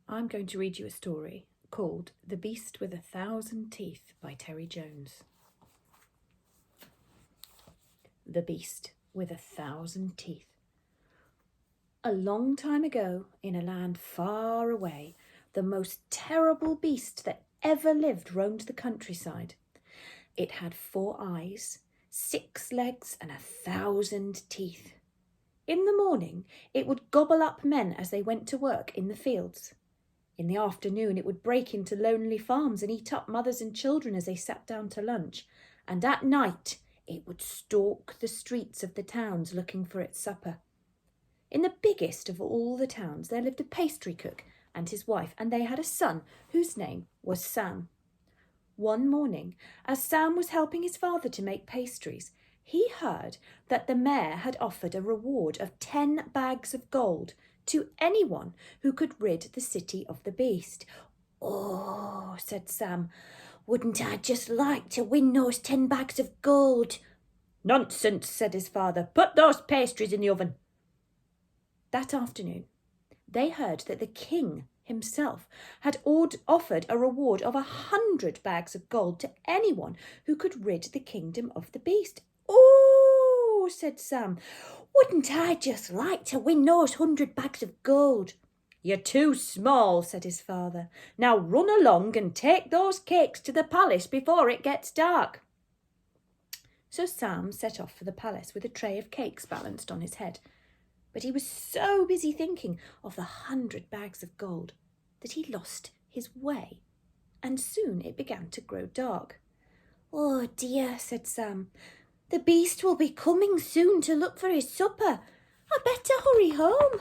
I'm going to read you a story called The Beast with 1,000 Teeth by Terry Jones. The Beast with 1,000 Teeth. A long time ago, in a land far away, the most terrible beast that ever lived roamed the countryside. It had 4 eyes, 6 legs, and 1,000 teeth. In the morning, it would gobble up men as they went to work in the fields. In the afternoon, it would break into lonely farms and eat up mothers and children as they sat down to lunch. And at night, it would stalk the streets of the towns looking for its supper. In the biggest of all the towns, there lived a pastry cook and his wife, and they had a son whose name was Sam. One morning, as Sam was helping his father to make pastries, he heard that the mayor had offered a reward of 10 bags of gold to anyone who could rid the city of the beast. "Oh," said Sam, "wouldn't I just like to win those 10 bags of gold?" "Nonsense," said his father. "Put those pastries in the oven." That afternoon, they heard that the king himself had offered a reward of 100 bags of gold to anyone who could rid the kingdom of the beast. "Oh," said Sam, "wouldn't I just like to win those 100 bags of gold?" "You're too small," said his father. "Now run along and take those cakes to the palace before it gets dark." So Sam set off for the palace with a tray of cakes balanced on his head. But he was so busy thinking of the 100 bags of gold that he lost his way, and soon it began to grow dark. "Oh dear," said Sam, "the beast will be coming soon to look for his supper. I better hurry home."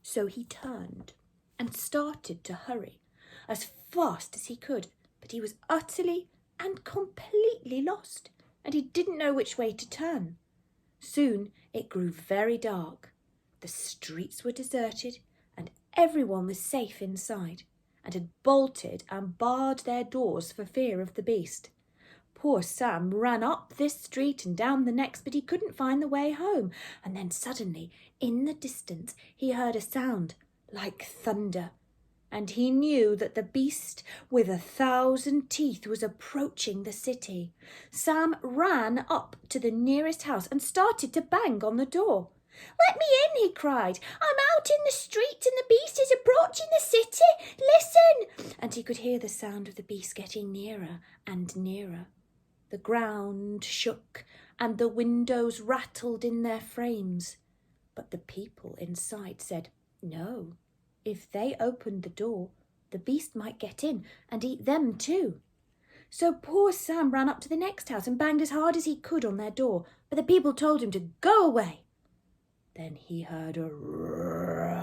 So he turned and started to hurry as fast as he could, but he was utterly and completely lost, and he didn't know which way to turn. Soon it grew very dark. The streets were deserted, and everyone was safe inside, and had bolted and barred their doors for fear of the beast. Poor Sam ran up this street and down the next, but he couldn't find the way home. And then suddenly, in the distance, he heard a sound like thunder, and he knew that the beast with 1,000 teeth was approaching the city. Sam ran up to the nearest house and started to bang on the door. "Let me in," he cried. "I'm out in the street and the beast is approaching the city. Listen!" And he could hear the sound of the beast getting nearer and nearer. The ground shook and the windows rattled in their frames. But the people inside said no. If they opened the door, the beast might get in and eat them too. So poor Sam ran up to the next house and banged as hard as he could on their door, but the people told him to go away. Then he heard a roar,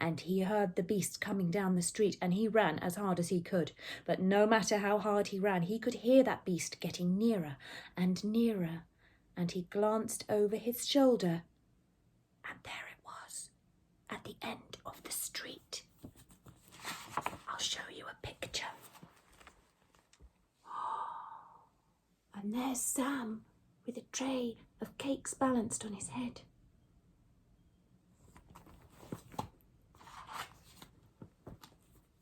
and he heard the beast coming down the street, and he ran as hard as he could. But no matter how hard he ran, he could hear that beast getting nearer and nearer, and he glanced over his shoulder, and there it was, at the end of the street. I'll show you a picture. And there's Sam with a tray of cakes balanced on his head.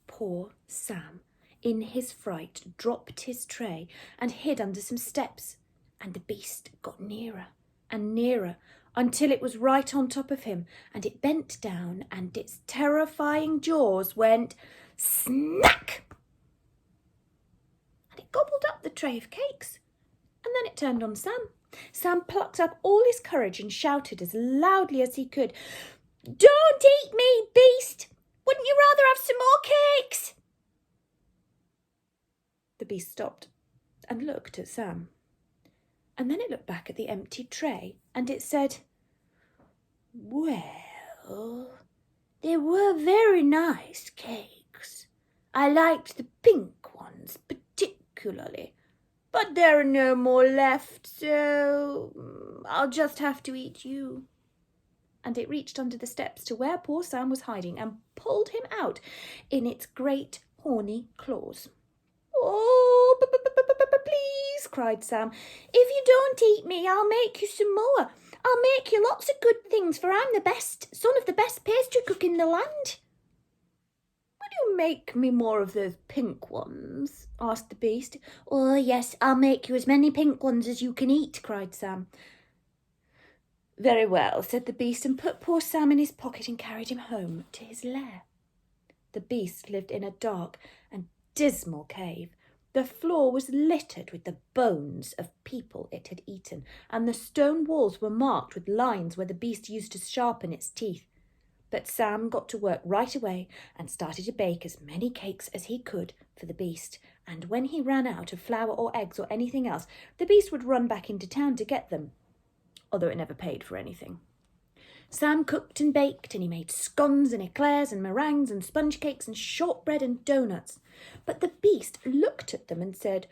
Poor Sam, in his fright, dropped his tray and hid under some steps, and the beast got nearer and nearer until it was right on top of him, and it bent down and its terrifying jaws went snack, and it gobbled up the tray of cakes, and then it turned on Sam. Sam plucked up all his courage and shouted as loudly as he could, "Don't eat me, beast! Wouldn't you rather have some more cakes?" The beast stopped and looked at Sam. And then it looked back at the empty tray and it said, "Well, they were very nice cakes. I liked the pink ones particularly. But there are no more left, so I'll just have to eat you." And it reached under the steps to where poor Sam was hiding and pulled him out in its great horny claws. "Oh, please," cried Sam. "If you don't eat me, I'll make you some more. I'll make you lots of good things, for I'm the best son of the best pastry cook in the land." "Will you make me more of those pink ones?" asked the Beast. "Oh, yes, I'll make you as many pink ones as you can eat," cried Sam. "Very well," said the Beast, and put poor Sam in his pocket and carried him home to his lair. The Beast lived in a dark and dismal cave. The floor was littered with the bones of people it had eaten, and the stone walls were marked with lines where the Beast used to sharpen its teeth. But Sam got to work right away and started to bake as many cakes as he could for the Beast, and when he ran out of flour or eggs or anything else, the Beast would run back into town to get them, although it never paid for anything. Sam cooked and baked, and he made scones and eclairs and meringues and sponge cakes and shortbread and doughnuts. But the Beast looked at them and said,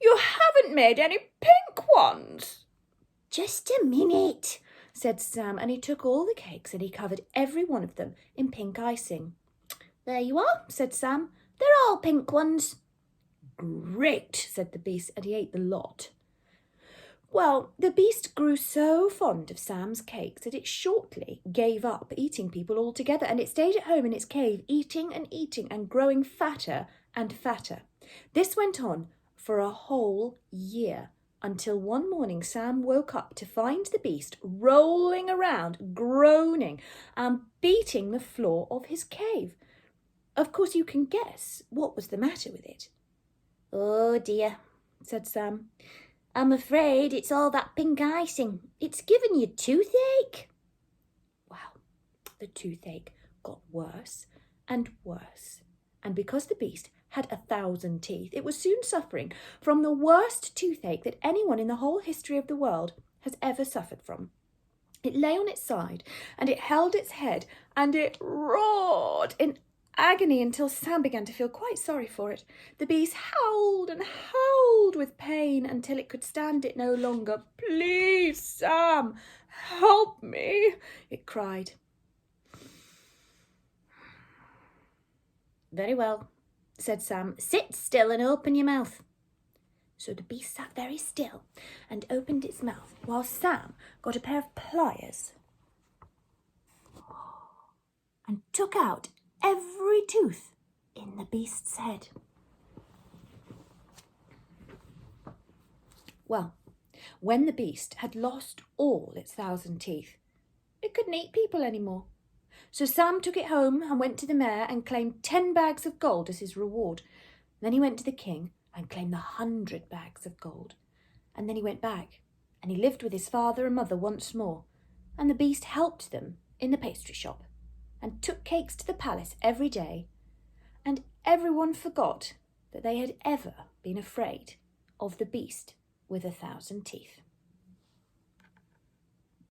"You haven't made any pink ones." "Just a minute," said Sam, and he took all the cakes and he covered every one of them in pink icing. "There you are," said Sam. "They're all pink ones." "Great," said the Beast, and he ate the lot. Well, the Beast grew so fond of Sam's cakes that it shortly gave up eating people altogether, and it stayed at home in its cave, eating and growing fatter and fatter. This went on for a whole year, until one morning Sam woke up to find the Beast rolling around, groaning and beating the floor of his cave. Of course, you can guess what was the matter with it. "Oh dear," said Sam. "I'm afraid it's all that pink icing. It's given you toothache." Well, the toothache got worse and worse, and because the Beast had 1,000 teeth, it was soon suffering from the worst toothache that anyone in the whole history of the world has ever suffered from. It lay on its side, and it held its head, and it roared in agony until Sam began to feel quite sorry for it. The Beast howled and howled with pain until it could stand it no longer. "Please, Sam, help me," it cried. "Very well," said Sam. "Sit still and open your mouth." So the Beast sat very still and opened its mouth, while Sam got a pair of pliers and took out every tooth in the Beast's head. Well, when the Beast had lost all its 1,000 teeth, it couldn't eat people any more. So Sam took it home and went to the mayor and claimed 10 bags of gold as his reward. Then he went to the king and claimed 100 bags of gold. And then he went back and he lived with his father and mother once more, and the Beast helped them in the pastry shop and took cakes to the palace every day, and everyone forgot that they had ever been afraid of the Beast with 1,000 teeth.